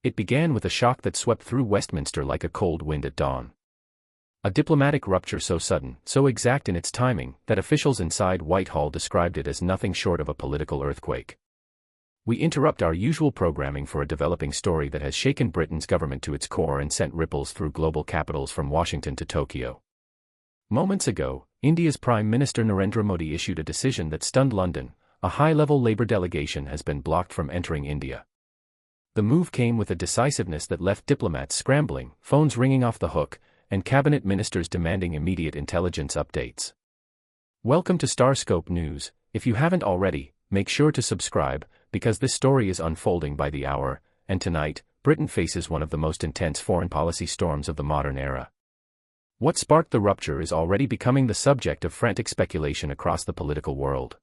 It began with a shock that swept through Westminster like a cold wind at dawn. A diplomatic rupture so sudden, so exact in its timing, that officials inside Whitehall described it as nothing short of a political earthquake. We interrupt our usual programming for a developing story that has shaken Britain's government to its core and sent ripples through global capitals from Washington to Tokyo. Moments ago, India's Prime Minister Narendra Modi issued a decision that stunned London. A high-level Labour delegation has been blocked from entering India. The move came with a decisiveness that left diplomats scrambling, phones ringing off the hook, and cabinet ministers demanding immediate intelligence updates. Welcome to Starscope News. If you haven't already, make sure to subscribe, because this story is unfolding by the hour, and tonight, Britain faces one of the most intense foreign policy storms of the modern era. What sparked the rupture is already becoming the subject of frantic speculation across the political world.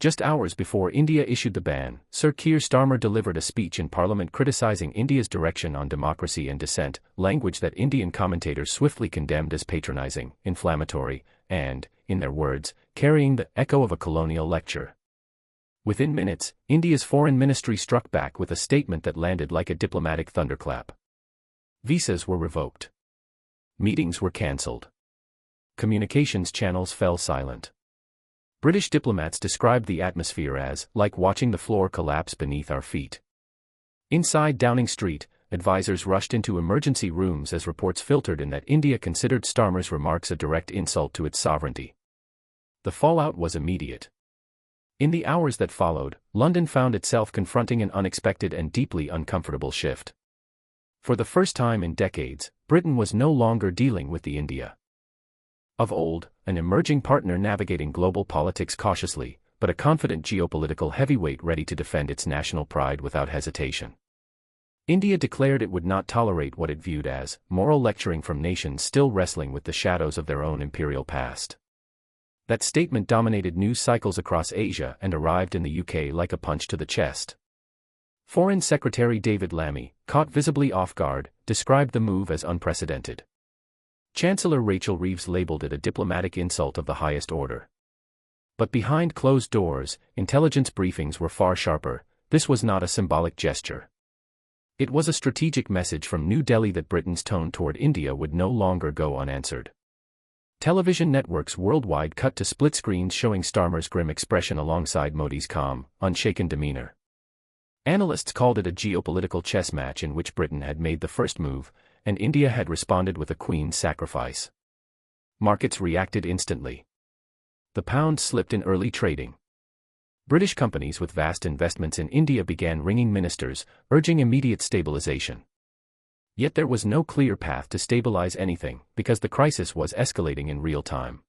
Just hours before India issued the ban, Sir Keir Starmer delivered a speech in Parliament criticizing India's direction on democracy and dissent, language that Indian commentators swiftly condemned as patronizing, inflammatory, and, in their words, carrying the echo of a colonial lecture. Within minutes, India's foreign ministry struck back with a statement that landed like a diplomatic thunderclap. Visas were revoked. Meetings were cancelled. Communications channels fell silent. British diplomats described the atmosphere as like watching the floor collapse beneath our feet. Inside Downing Street, advisors rushed into emergency rooms as reports filtered in that India considered Starmer's remarks a direct insult to its sovereignty. The fallout was immediate. In the hours that followed, London found itself confronting an unexpected and deeply uncomfortable shift. For the first time in decades, Britain was no longer dealing with the India of old, an emerging partner navigating global politics cautiously, but a confident geopolitical heavyweight ready to defend its national pride without hesitation. India declared it would not tolerate what it viewed as moral lecturing from nations still wrestling with the shadows of their own imperial past. That statement dominated news cycles across Asia and arrived in the UK like a punch to the chest. Foreign Secretary David Lammy, caught visibly off guard, described the move as unprecedented. Chancellor Rachel Reeves labeled it a diplomatic insult of the highest order. But behind closed doors, intelligence briefings were far sharper. This was not a symbolic gesture. It was a strategic message from New Delhi that Britain's tone toward India would no longer go unanswered. Television networks worldwide cut to split screens showing Starmer's grim expression alongside Modi's calm, unshaken demeanor. Analysts called it a geopolitical chess match in which Britain had made the first move, and India had responded with a queen's sacrifice. Markets reacted instantly. The pound slipped in early trading. British companies with vast investments in India began ringing ministers, urging immediate stabilization. Yet there was no clear path to stabilize anything, because the crisis was escalating in real time.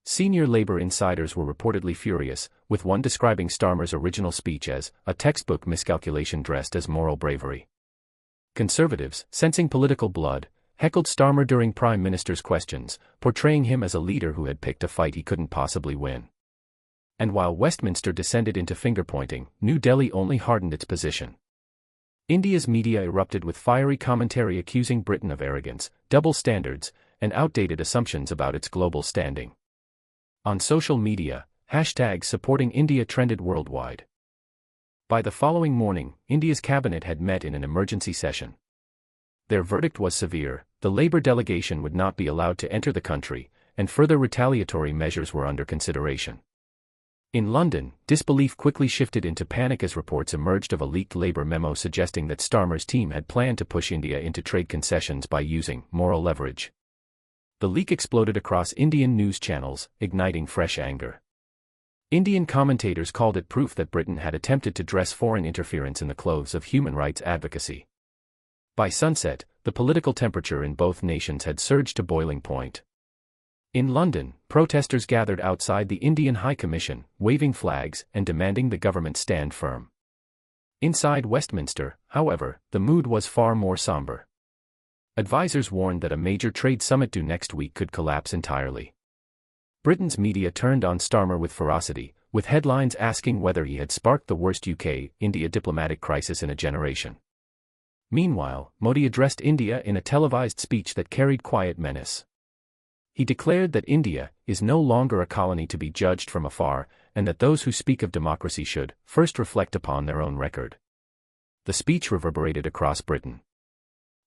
Senior Labour insiders were reportedly furious, with one describing Starmer's original speech as a textbook miscalculation dressed as moral bravery. Conservatives, sensing political blood, heckled Starmer during Prime Minister's questions, portraying him as a leader who had picked a fight he couldn't possibly win. And while Westminster descended into finger-pointing, New Delhi only hardened its position. India's media erupted with fiery commentary accusing Britain of arrogance, double standards, and outdated assumptions about its global standing. On social media, hashtags supporting India trended worldwide. By the following morning, India's cabinet had met in an emergency session. Their verdict was severe: the Labour delegation would not be allowed to enter the country, and further retaliatory measures were under consideration. In London, disbelief quickly shifted into panic as reports emerged of a leaked Labour memo suggesting that Starmer's team had planned to push India into trade concessions by using moral leverage. The leak exploded across Indian news channels, igniting fresh anger. Indian commentators called it proof that Britain had attempted to dress foreign interference in the clothes of human rights advocacy. By sunset, the political temperature in both nations had surged to boiling point. In London, protesters gathered outside the Indian High Commission, waving flags and demanding the government stand firm. Inside Westminster, however, the mood was far more somber. Advisors warned that a major trade summit due next week could collapse entirely. Britain's media turned on Starmer with ferocity, with headlines asking whether he had sparked the worst UK-India diplomatic crisis in a generation. Meanwhile, Modi addressed India in a televised speech that carried quiet menace. He declared that India is no longer a colony to be judged from afar, and that those who speak of democracy should first reflect upon their own record. The speech reverberated across Britain.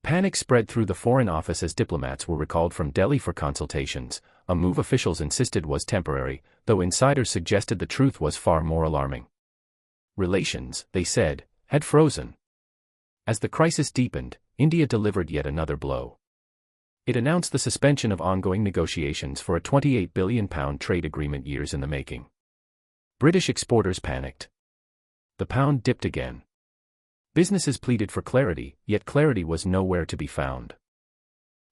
Panic spread through the Foreign Office as diplomats were recalled from Delhi for consultations, a move officials insisted was temporary, though insiders suggested the truth was far more alarming. Relations, they said, had frozen. As the crisis deepened, India delivered yet another blow. It announced the suspension of ongoing negotiations for a £28 billion trade agreement years in the making. British exporters panicked. The pound dipped again. Businesses pleaded for clarity, yet clarity was nowhere to be found.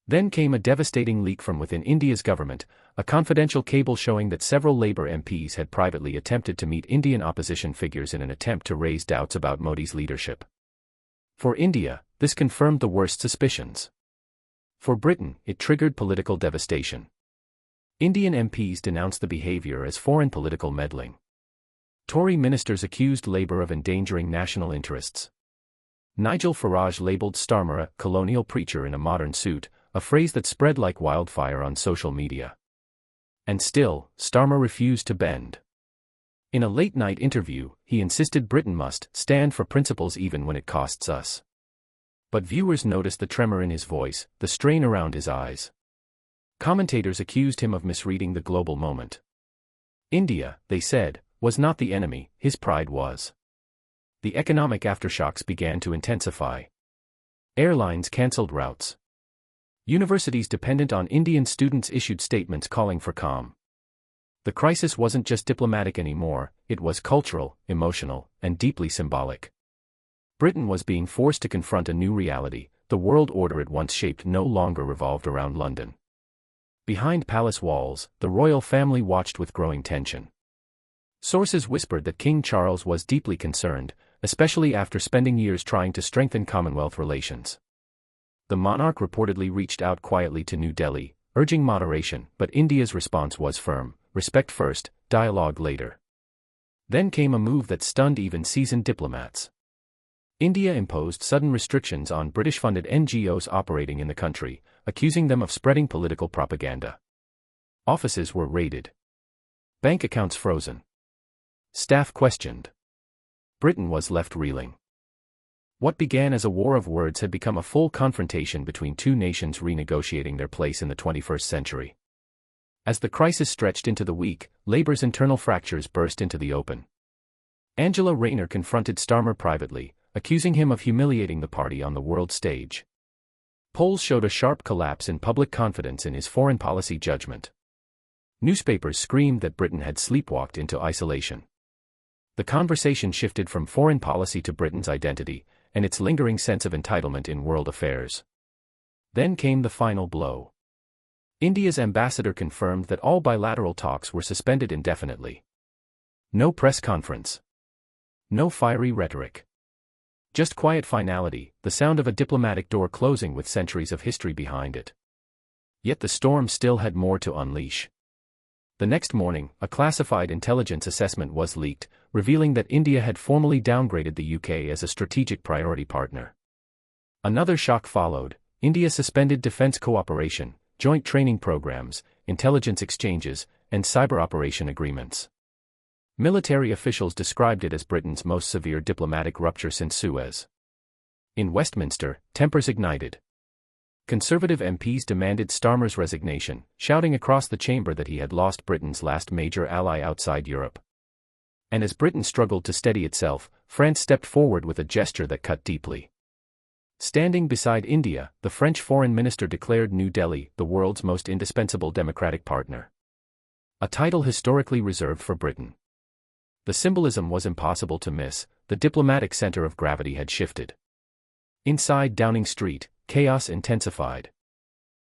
Then came a devastating leak from within India's government, a confidential cable showing that several Labour MPs had privately attempted to meet Indian opposition figures in an attempt to raise doubts about Modi's leadership. For India, this confirmed the worst suspicions. For Britain, it triggered political devastation. Indian MPs denounced the behaviour as foreign political meddling. Tory ministers accused Labour of endangering national interests. Nigel Farage labelled Starmer a colonial preacher in a modern suit, a phrase that spread like wildfire on social media. And still, Starmer refused to bend. In a late-night interview, he insisted Britain must stand for principles even when it costs us. But viewers noticed the tremor in his voice, the strain around his eyes. Commentators accused him of misreading the global moment. India, they said, was not the enemy, his pride was. The economic aftershocks began to intensify. Airlines cancelled routes. Universities dependent on Indian students issued statements calling for calm. The crisis wasn't just diplomatic anymore, it was cultural, emotional, and deeply symbolic. Britain was being forced to confront a new reality. The world order it once shaped no longer revolved around London. Behind palace walls, the royal family watched with growing tension. Sources whispered that King Charles was deeply concerned, especially after spending years trying to strengthen Commonwealth relations. The monarch reportedly reached out quietly to New Delhi, urging moderation, but India's response was firm: respect first, dialogue later. Then came a move that stunned even seasoned diplomats. India imposed sudden restrictions on British-funded NGOs operating in the country, accusing them of spreading political propaganda. Offices were raided. Bank accounts frozen. Staff questioned. Britain was left reeling. What began as a war of words had become a full confrontation between two nations renegotiating their place in the 21st century. As the crisis stretched into the week, Labour's internal fractures burst into the open. Angela Rayner confronted Starmer privately, accusing him of humiliating the party on the world stage. Polls showed a sharp collapse in public confidence in his foreign policy judgment. Newspapers screamed that Britain had sleepwalked into isolation. The conversation shifted from foreign policy to Britain's identity, and its lingering sense of entitlement in world affairs. Then came the final blow. India's ambassador confirmed that all bilateral talks were suspended indefinitely. No press conference. No fiery rhetoric. Just quiet finality, the sound of a diplomatic door closing with centuries of history behind it. Yet the storm still had more to unleash. The next morning, a classified intelligence assessment was leaked, revealing that India had formally downgraded the UK as a strategic priority partner. Another shock followed. India suspended defense cooperation, joint training programs, intelligence exchanges, and cyber operation agreements. Military officials described it as Britain's most severe diplomatic rupture since Suez. In Westminster, tempers ignited. Conservative MPs demanded Starmer's resignation, shouting across the chamber that he had lost Britain's last major ally outside Europe. And as Britain struggled to steady itself, France stepped forward with a gesture that cut deeply. Standing beside India, the French foreign minister declared New Delhi the world's most indispensable democratic partner. A title historically reserved for Britain. The symbolism was impossible to miss. The diplomatic center of gravity had shifted. Inside Downing Street, chaos intensified.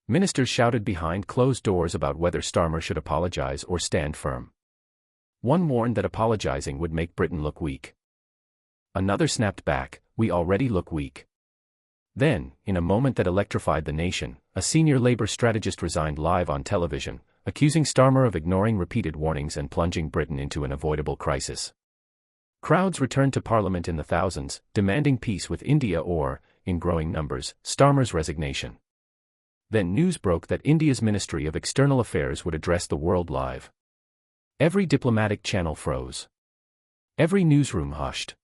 Ministers shouted behind closed doors about whether Starmer should apologize or stand firm. One warned that apologizing would make Britain look weak. Another snapped back, we already look weak. Then, in a moment that electrified the nation, a senior Labour strategist resigned live on television, accusing Starmer of ignoring repeated warnings and plunging Britain into an avoidable crisis. Crowds returned to Parliament in the thousands, demanding peace with India or, in growing numbers, Starmer's resignation. Then news broke that India's Ministry of External Affairs would address the world live. Every diplomatic channel froze. Every newsroom hushed.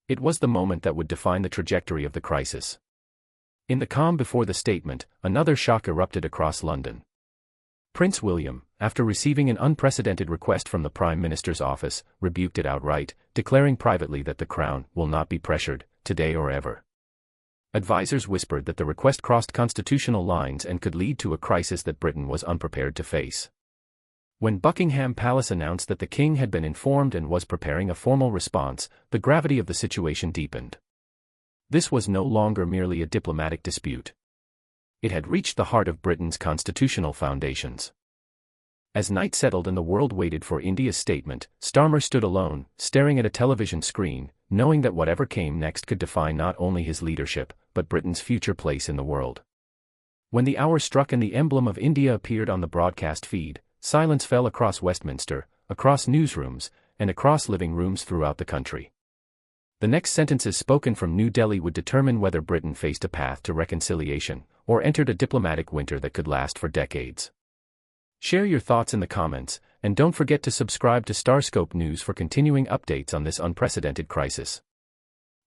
It was the moment that would define the trajectory of the crisis. In the calm before the statement, another shock erupted across London. Prince William, after receiving an unprecedented request from the Prime Minister's office, rebuked it outright, declaring privately that the Crown will not be pressured, today or ever. Advisors whispered that the request crossed constitutional lines and could lead to a crisis that Britain was unprepared to face. When Buckingham Palace announced that the king had been informed and was preparing a formal response, the gravity of the situation deepened. This was no longer merely a diplomatic dispute. It had reached the heart of Britain's constitutional foundations. As night settled and the world waited for India's statement, Starmer stood alone, staring at a television screen, knowing that whatever came next could define not only his leadership, but Britain's future place in the world. When the hour struck and the emblem of India appeared on the broadcast feed, silence fell across Westminster, across newsrooms, and across living rooms throughout the country. The next sentences spoken from New Delhi would determine whether Britain faced a path to reconciliation, or entered a diplomatic winter that could last for decades. Share your thoughts in the comments, and don't forget to subscribe to Starscope News for continuing updates on this unprecedented crisis.